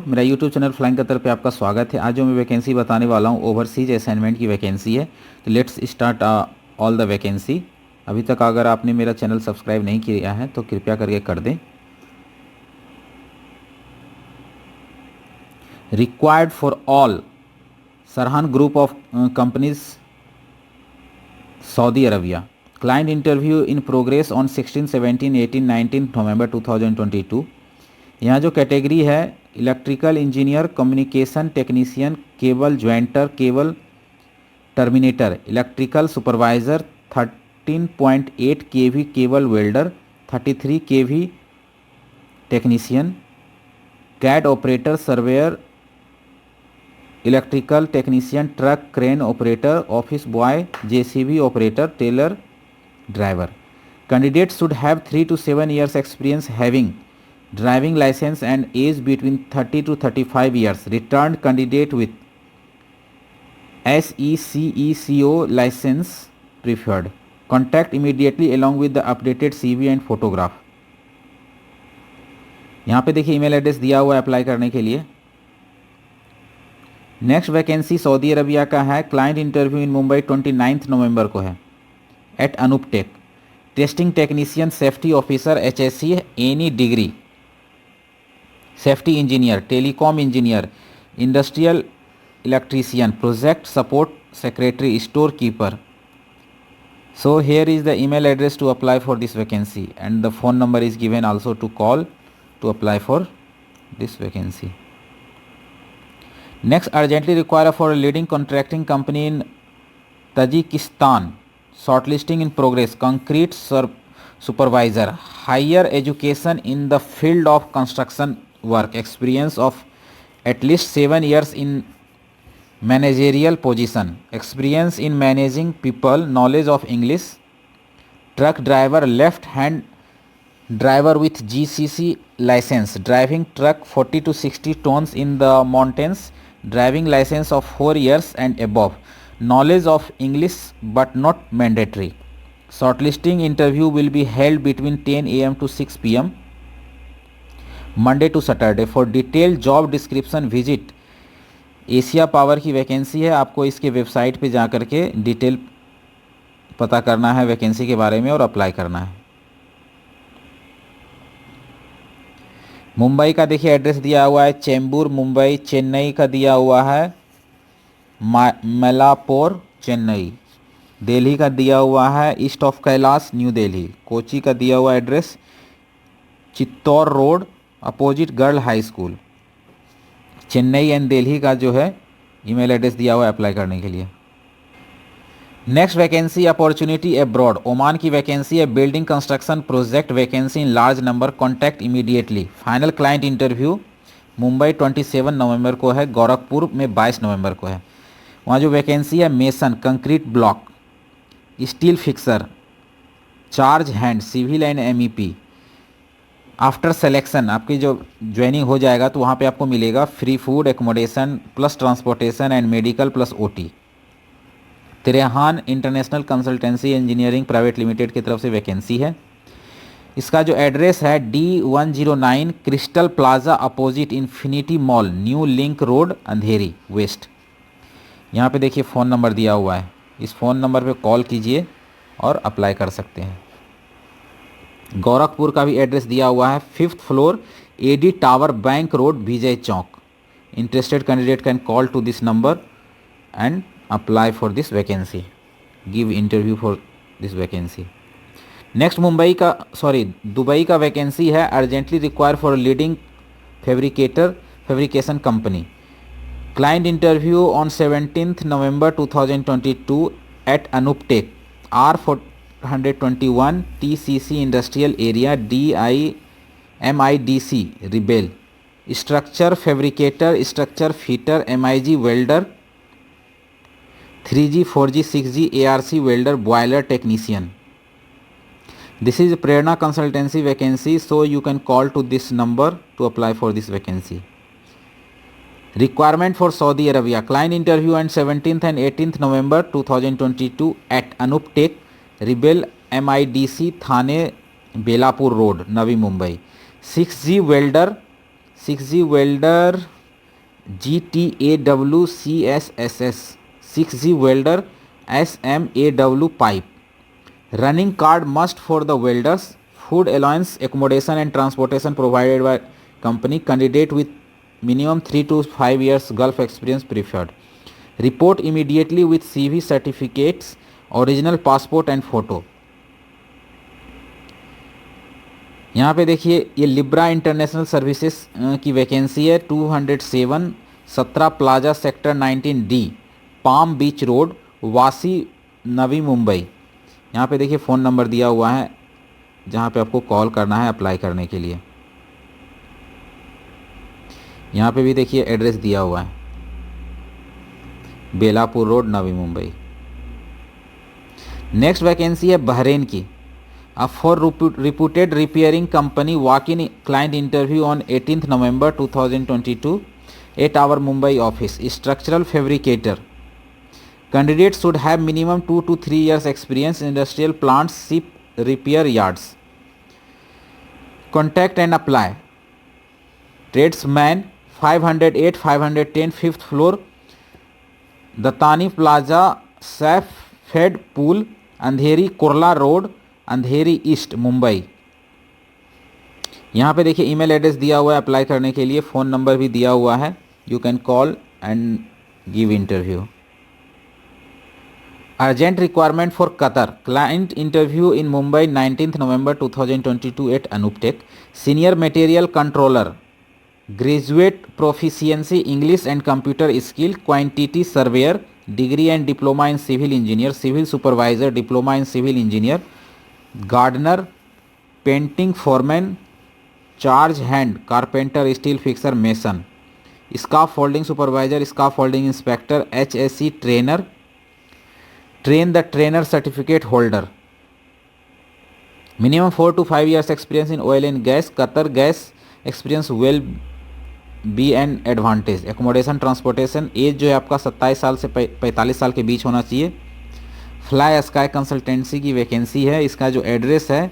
मेरा YouTube channel flying Qatar पे आपका स्वागत है। आज जो मैं वैकेंसी बताने वाला हूँ ओवरसीज असाइनमेंट की वैकेंसी है। तो let's start all the vacancy. अभी तक अगर आपने मेरा चैनल सब्सक्राइब नहीं किया है तो कृपया करके कर दें। Required for all Sarhan group of companies Saudi Arabia. Client interview in progress on 16, 17, 18, 19 November 2022। यहाँ जो कैटेगरी है electrical engineer, communication technician, cable jointer, cable terminator, electrical supervisor, 13.8 KV cable welder, 33 KV technician, CAD operator, surveyor, electrical technician, truck crane operator, office boy, JCB operator, tailor, driver. Candidate should have 3 to 7 years experience having driving license and age between 30 to 35 years. Returned candidate with SECECO license preferred. Contact immediately along with the updated CV and photograph. यहाँ पे देखिए email address दिया हुआ है apply करने के लिए। Next vacancy Saudi Arabia का है। क्लाइंट इंटरव्यू इन मुंबई 29 नवंबर को है at Anuptech. Testing technician, safety officer, HSC any degree, safety engineer, telecom engineer, industrial electrician, project support secretary, store keeper. So here is the email address to apply for this vacancy and the phone number is given also to call to apply for this vacancy. Next, urgently require for a leading contracting company in Tajikistan. Shortlisting in progress. Concrete supervisor. Higher education in the field of construction work. Experience of at least 7 years in managerial position. Experience in managing people. Knowledge of English. Truck driver, left hand driver with GCC license. Driving truck 40 to 60 tons in the mountains. Driving license of 4 years and above. Knowledge of English but not mandatory. Shortlisting interview will be held between 10 AM to 6 PM Monday to Saturday. For detailed job description visit Asia power की vacancy है। आपको इसके website पे जा कर के detail पता करना है वैकेंसी के बारे में और अप्लाई करना है। मुंबई का देखिए एड्रेस दिया हुआ है चेंबूर मुंबई। चेन्नई का दिया हुआ है मलापुर चेन्नई। दिल्ली का दिया हुआ है east of Kailash new Delhi. Kochi का दिया हुआ address Chittor road opposite girl high school. Chennai and Delhi का जो है ईमेल एड्रेस दिया हुआ है अप्लाई करने के लिए। Next vacancy opportunity abroad. Oman की वैकेंसी है building construction project vacancy in large number. Contact immediately. Final client interview Mumbai 27 नवंबर को है। गोरखपुर में 22 नवंबर को है। वहाँ जो वैकेंसी है mason, concrete block, steel fixer, charge hand, civil and MEP। After selection आपकी जो ज्वाइनिंग हो जाएगा तो वहाँ पे आपको मिलेगा free food, accommodation plus transportation and medical plus OT। Tirehan international consultancy engineering private limited की तरफ से वैकेंसी है। इसका जो एड्रेस है D109 Crystal Plaza opposite Infinity Mall New Link Road Andheri west. यहाँ पे देखिए फ़ोन नंबर दिया हुआ है। इस फ़ोन नंबर पे कॉल कीजिए और अप्लाई कर सकते हैं। गोरखपुर का भी एड्रेस दिया हुआ है 5th floor AD Tower Bank Road Vijay Chowk. Interested candidate can call to this number and apply for this vacancy, give interview for this vacancy. Next Dubai का वैकेंसी है urgently require for leading fabrication company. Client interview on 17 November 2022 at Anuptech R421 TCC industrial area MIDC Rabale. Structure fabricator, structure fitter, MIG welder, 3G 4G 6G ARC welder, boiler technician. This is Prerna consultancy vacancy, so you can call to this number to apply for this vacancy. Requirement for Saudi Arabia. Client interview on 17th and 18th November 2022 at Anuptek Rebel MIDC Thane Belapur Road, Navi Mumbai. 6G welder, 6G welder GTAW CSSS, 6G welder SMAW pipe. Running card must for the welders. Food allowance, accommodation and transportation provided by company. Candidate with minimum 3 to 5 years Gulf experience preferred. Report immediately with CV, certificates, original passport and photo. यहाँ पे देखिए ये Libra international services की vacancy है 207 17 plaza sector 19D palm बीच road वासी नवी मुंबई। यहाँ पे देखिए फ़ोन नंबर दिया हुआ है जहाँ पे आपको कॉल करना है अप्लाई करने के लिए। यहाँ पे भी देखिए एड्रेस दिया हुआ है Belapur road Navi Mumbai. Next vacancy है बहरेन की। For reputed repairing company, walk-in client interview on 18th November 2022 at our Mumbai office. Structural fabricator. Candidates should have minimum 2 to 3 years experience in industrial plants, ship repair yards. Contact and apply. Tradesman 508 510 5th floor Datani Plaza, Safed Pool, Andheri Kurla road Andheri east Mumbai. यहाँ पे देखिए email address दिया हुआ है apply करने के लिए, phone number भी दिया हुआ है, you can call and give interview. Urgent requirement for Qatar, client interview in Mumbai 19th November 2022 at Anuptech. Senior material controller, graduate proficiency English and computer skill, quantity surveyor, degree and diploma in civil engineer, civil supervisor diploma in civil engineer, gardener, painting foreman, charge hand, carpenter, steel fixer, mason, scaffolding supervisor, scaffolding inspector, HSC trainer, train the trainer certificate holder. Minimum 4 to 5 years experience in oil and gas, Qatar gas experience will be an advantage. Accommodation transportation, age जो है आपका 27 साल से 45 साल के बीच होना चाहिए। फ्लाई स्काई कंसल्टेंसी की वैकेंसी है, इसका जो एड्रेस है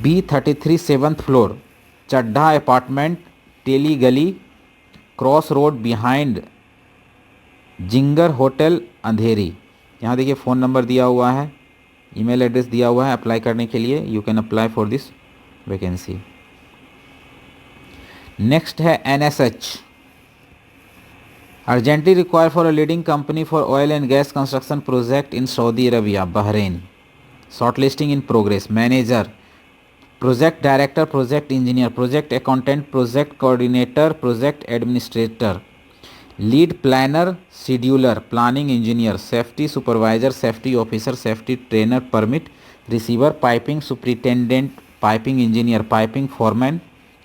B33 7th floor Chadha apartment, Teli Gali, cross road behind Ginger hotel Andheri. यहाँ देखिए फ़ोन नंबर दिया हुआ है, ईमेल एड्रेस दिया हुआ है अप्लाई करने के लिए, you can apply for this vacancy. Next है NSH, urgently require for a leading company for oil and gas construction project in Saudi Arabia Bahrain. Short listing in progress. Manager, project director, project engineer, project accountant, project coordinator, project administrator, lead planner, scheduler, planning engineer, safety supervisor, safety officer, safety trainer, permit receiver, piping superintendent, piping engineer, piping foreman,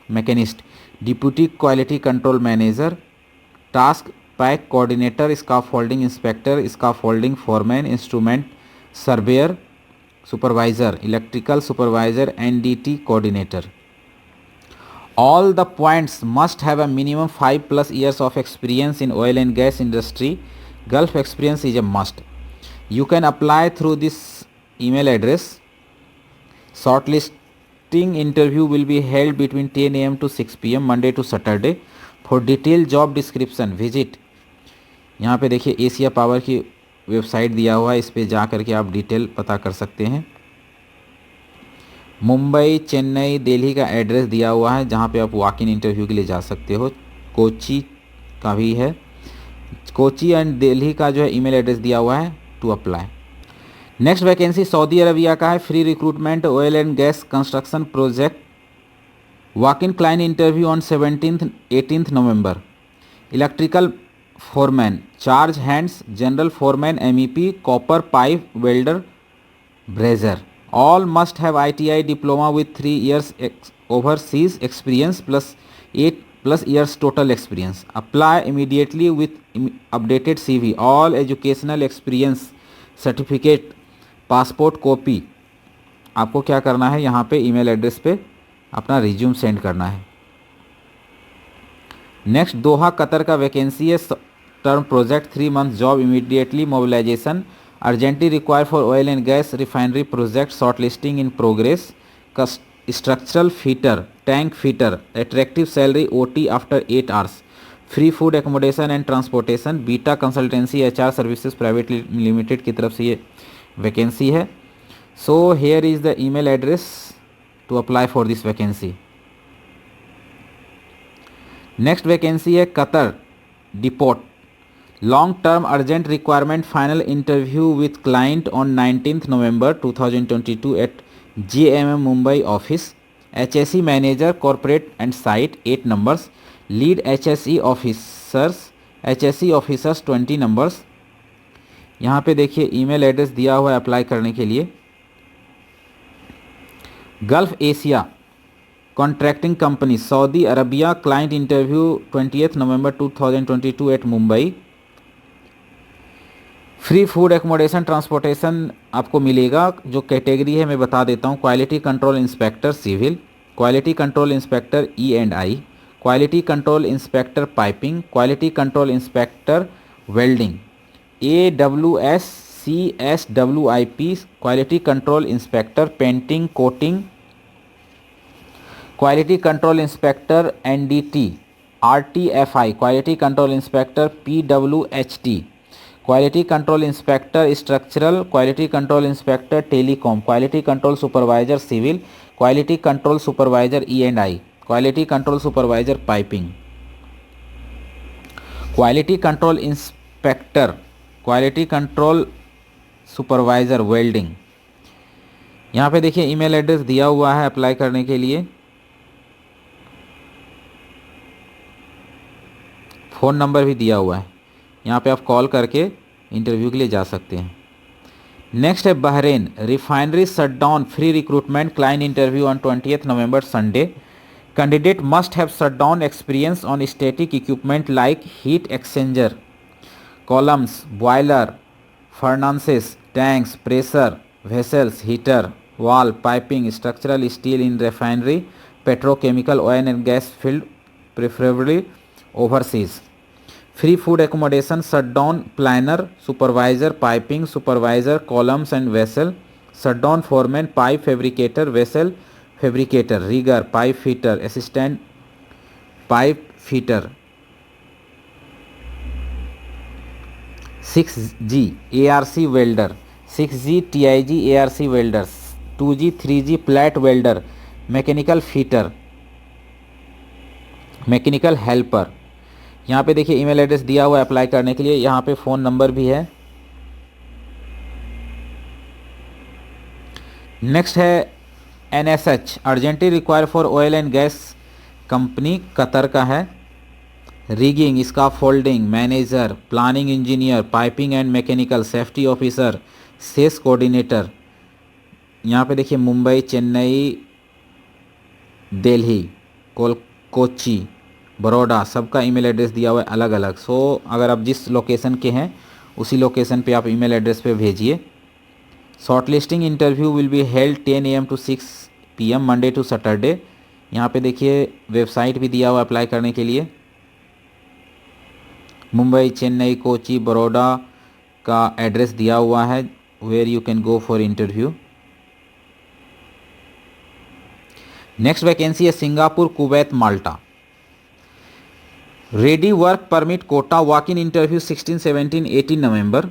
machinist, deputy quality control manager, task pack coordinator, scaffolding inspector, scaffolding foreman, instrument surveyor, supervisor, electrical supervisor, NDT coordinator. All the points must have a minimum 5+ years of experience in oil and gas industry. Gulf experience is a must. You can apply through this email address. Shortlisting interview will be held between 10 AM to 6 PM Monday to Saturday. For detailed job description visit, यहाँ पे देखिए Asia power की website दिया हुआ है, इस पे जा कर के आप डिटेल पता कर सकते हैं। मुंबई, चेन्नई, दिल्ली का एड्रेस दिया हुआ है जहाँ पे आप वॉक इन इंटरव्यू के लिए जा सकते हो। कोची का भी है, कोची एंड दिल्ली का जो है ईमेल एड्रेस दिया हुआ है to apply. Next vacancy Saudi Arabia का है, free recruitment oil and gas construction project, walk in client interview on 18th November। Electrical foreman, charge hands, general foreman, MEP, copper pipe welder, brazer. All must have ITI diploma with 3 years overseas experience plus 8+ years total experience. Apply immediately with updated CV. All educational experience certificate, passport copy आपको क्या करना है, यहाँ पे email address पे अपना resume send करना है। नेक्स्ट दोहा कतर का वैकेंसी है, term project 3 months job, immediately mobilisation, urgently require for oil and gas refinery project, short listing in progress, structural fitter, tank fitter, attractive salary, OT after 8 hours, free food accommodation and transportation, beta consultancy HR services private limited की तरफ से ये vacancy है। So here is the email address to apply for this vacancy. Next vacancy है Qatar depot, long term urgent requirement, final interview with client on 19 November 2022 at JMM Mumbai office, HSE manager corporate and site 8 numbers, lead HSE officers 20 numbers. यहाँ पे देखिए email address दिया हुआ है apply करने के लिए। Gulf Asia contracting company Saudi Arabia, client interview 20 November 2022 at Mumbai, free food accommodation transportation आपको मिलेगा। जो कैटेगरी है मैं बता देता हूँ, quality control inspector civil, quality control inspector E&I, quality control inspector piping, quality control inspector welding, AWS CSWIP, quality control inspector painting coating, quality control inspector NDT RTFI, quality control inspector PWHT, quality control inspector structural, quality control inspector telecom, quality control supervisor civil, quality control supervisor E&I, quality control supervisor piping, quality control inspector, quality control supervisor welding. यहाँ पे देखिए email address दिया हुआ है apply करने के लिए, phone number भी दिया हुआ है, यहाँ पे आप कॉल करके इंटरव्यू के लिए जा सकते हैं। नेक्स्ट है Bahrain refinery shutdown, free recruitment, client interview on 20 November Sunday, candidate must have shutdown experience on static equipment like heat exchanger, columns, boiler, furnaces, tanks, pressure vessels, heater, wall, piping, structural steel in refinery, petrochemical, oil and gas field preferably overseas, free food accommodation, shutdown planner, supervisor piping, supervisor columns and vessel, shutdown foreman, pipe fabricator, vessel fabricator, rigger, pipe fitter, assistant pipe fitter, 6G ARC welder, 6G TIG ARC welder, 2G 3G plate welder, mechanical fitter, mechanical helper. यहाँ पे देखिए email address दिया हुआ है apply करने के लिए, यहाँ पे फ़ोन नंबर भी है। नेक्स्ट है NSH urgently require for oil and gas company, Qatar का है, rigging, scaffolding manager, planning engineer, piping and mechanical, safety officer, sales coordinator. यहाँ पे देखिए मुंबई, चेन्नई, दिल्ली, कोच्चि, बड़ौदा, सबका ईमेल एड्रेस दिया हुआ है अलग अलग। सो अगर आप जिस लोकेशन के हैं उसी लोकेशन पे आप ईमेल एड्रेस पे भेजिए। Shortlisting interview will be held 10 AM to 6 PM Monday to Saturday. यहाँ पे देखिए वेबसाइट भी दिया हुआ अप्लाई करने के लिए, मुंबई, चेन्नई, कोच्चि, बड़ौदा का एड्रेस दिया हुआ है where you can go for interview. Next vacancy है Singapore, Kuwait, Malta, ready work permit quota, walk in interview 16, 17, 18 November.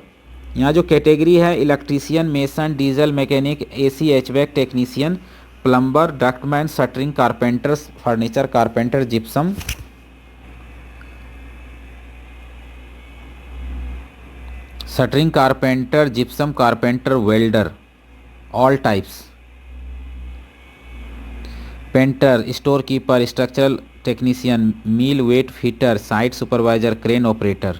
यहाँ जो कैटेगरी है electrician, mason, diesel mechanic, AC HVAC technician, plumber, ductman, shuttering carpenter, furniture carpenter, gypsum, shuttering carpenter, gypsum carpenter, welder all types, painter, store keeper, structural technician, millwright fitter, site supervisor, crane operator.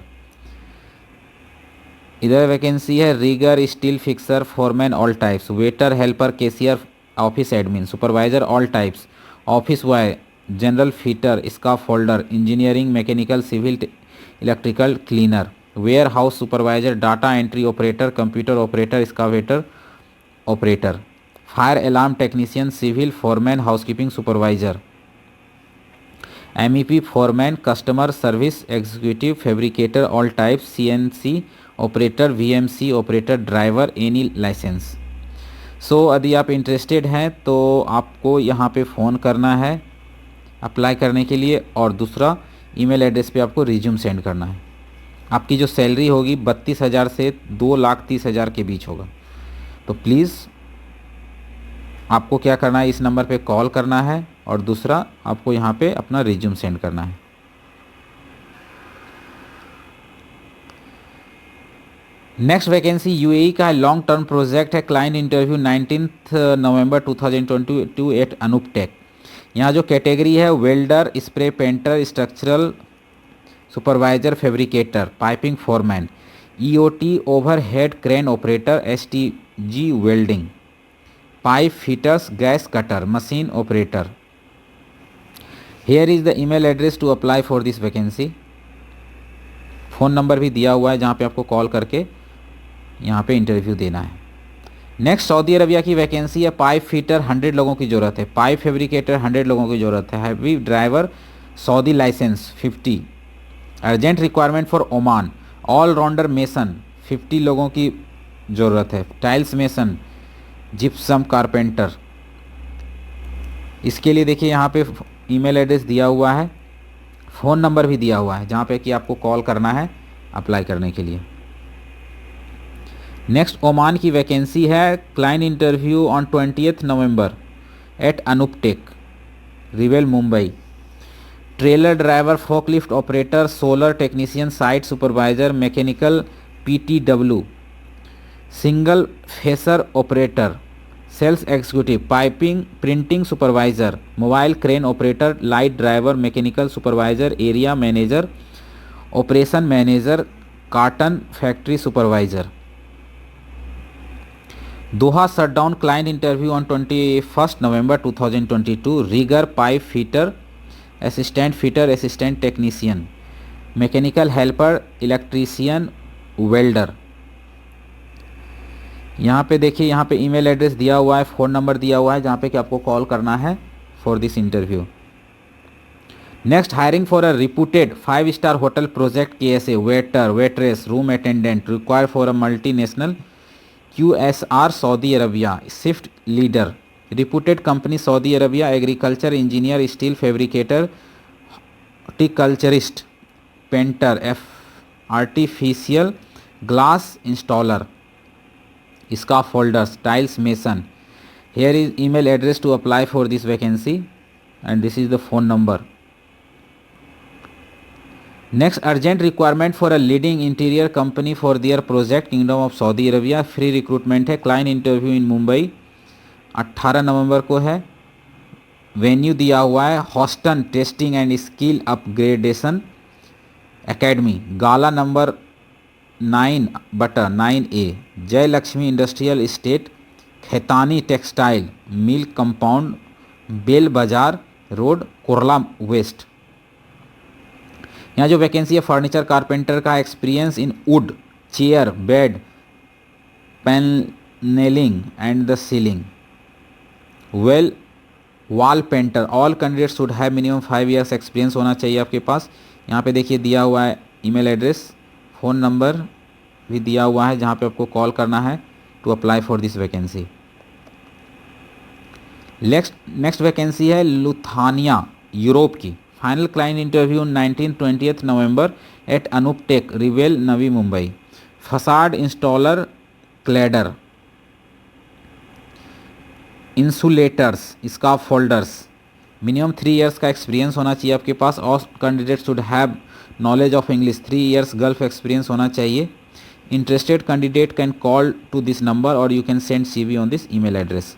इधर vacancy है rigger, steel fixer, foreman all types, waiter, helper, cashier, office admin, supervisor all types, office boy, general fitter, scaffolder, engineering, mechanical, civil, electrical, cleaner, warehouse supervisor, data entry operator, computer operator, excavator operator, fire alarm technician, civil, foreman, housekeeping supervisor, MEP foreman, customer service executive, fabricator all types, CNC operator, VMC operator, driver, any licence. So यदि आप interested हैं तो आपको यहाँ पे phone करना है apply करने के लिए, और दूसरा ईमेल एड्रेस पे आपको रिज्यूम सेंड करना है। आपकी जो सैलरी होगी 32,000 से 2,30,000 के बीच होगा। तो प्लीज़ आपको क्या करना है, इस नंबर पे कॉल करना है, और दूसरा आपको यहाँ पे अपना रिज्यूम सेंड करना है। नेक्स्ट वैकेंसी यूएई का है, लॉन्ग टर्म प्रोजेक्ट है, client interview 19 November 2022 at Anoop tech. यहाँ जो कैटेगरी है welder, spray painter, structural supervisor, fabricator, piping foreman, EOT, overhead crane operator, STG welding, pipe fitters, gas cutter, machine operator. Here is the email address to apply for this vacancy. Phone number भी दिया हुआ है जहाँ पे आपको call करके यहाँ पे इंटरव्यू देना है। नेक्स्ट सऊदी अरबिया की वैकेंसी है, पाइप फिटर 100 लोगों की ज़रूरत है, पाइप फैब्रिकेटर 100 लोगों की ज़रूरत है, heavy driver Saudi licence 50, urgent requirement for Oman, all rounder mason 50 लोगों की ज़रूरत है, टाइल्स मेसन, जिप्सम कारपेंटर। इसके लिए देखिए यहाँ पे ईमेल एड्रेस दिया हुआ है, फ़ोन नंबर भी दिया हुआ है जहाँ पे कि आपको कॉल करना है अप्लाई करने के लिए। नेक्स्ट ओमान की वैकेंसी है, client interview on 20 November at Anoop Tech, रिवेल Mumbai, trailer driver, forklift operator, solar technician, site supervisor, mechanical PTW, single phaser operator, sales executive, piping printing supervisor, mobile crane operator, light driver, mechanical supervisor, area manager, operation manager, carton factory supervisor. Doha shutdown, client interview on 21 November 2022, rigger, pipe fitter, assistant technician, mechanical helper, electrician, welder. यहाँ पे देखिए, यहाँ पे email address दिया हुआ है, phone number दिया हुआ है जहाँ पे कि आपको कॉल करना है for this interview. Next, hiring for a reputed 5-स्टार hotel project KSA, waiter, waitress, room attendant, require for a multinational QSR Saudi Arabia, shift leader, reputed company Saudi Arabia, agriculture engineer, steel fabricator, horticulturist, painter, artificial glass installer, scaffolders, tiles mason. Here is email address to apply for this vacancy, and this is the phone number. Next, urgent requirement for a leading interior company for their project Kingdom of Saudi Arabia, free recruitment है, client interview in Mumbai 18 नवंबर को है, venue दिया हुआ है Houston testing and skill upgradation academy, gala number 9/9A, Jai Lakshmi industrial estate, Khaitani textile mill compound, Bail Bazar road, Kurla west. यहाँ जो vacancy है, फर्नीचर कारपेंटर का experience in wood, chair, bed, panelling and the ceiling, well wall painter, all candidates should have minimum 5 years experience होना चाहिए आपके पास। यहाँ पे देखिए दिया हुआ है ईमेल एड्रेस, फ़ोन नंबर भी दिया हुआ है जहाँ पे आपको कॉल करना है to apply for this vacancy. Next vacancy है लुथानिया यूरोप की, final client interview 19-20 November at Anoop Tech, रिवेल Navi Mumbai, facade installer, cladder, insulators, scaffolders, minimum 3 years का एक्सपीरियंस होना चाहिए आपके पास। और candidate should have knowledge of English, 3 years Gulf experience होना चाहिए। Interested candidate can call to this number और you can send CV on this email address.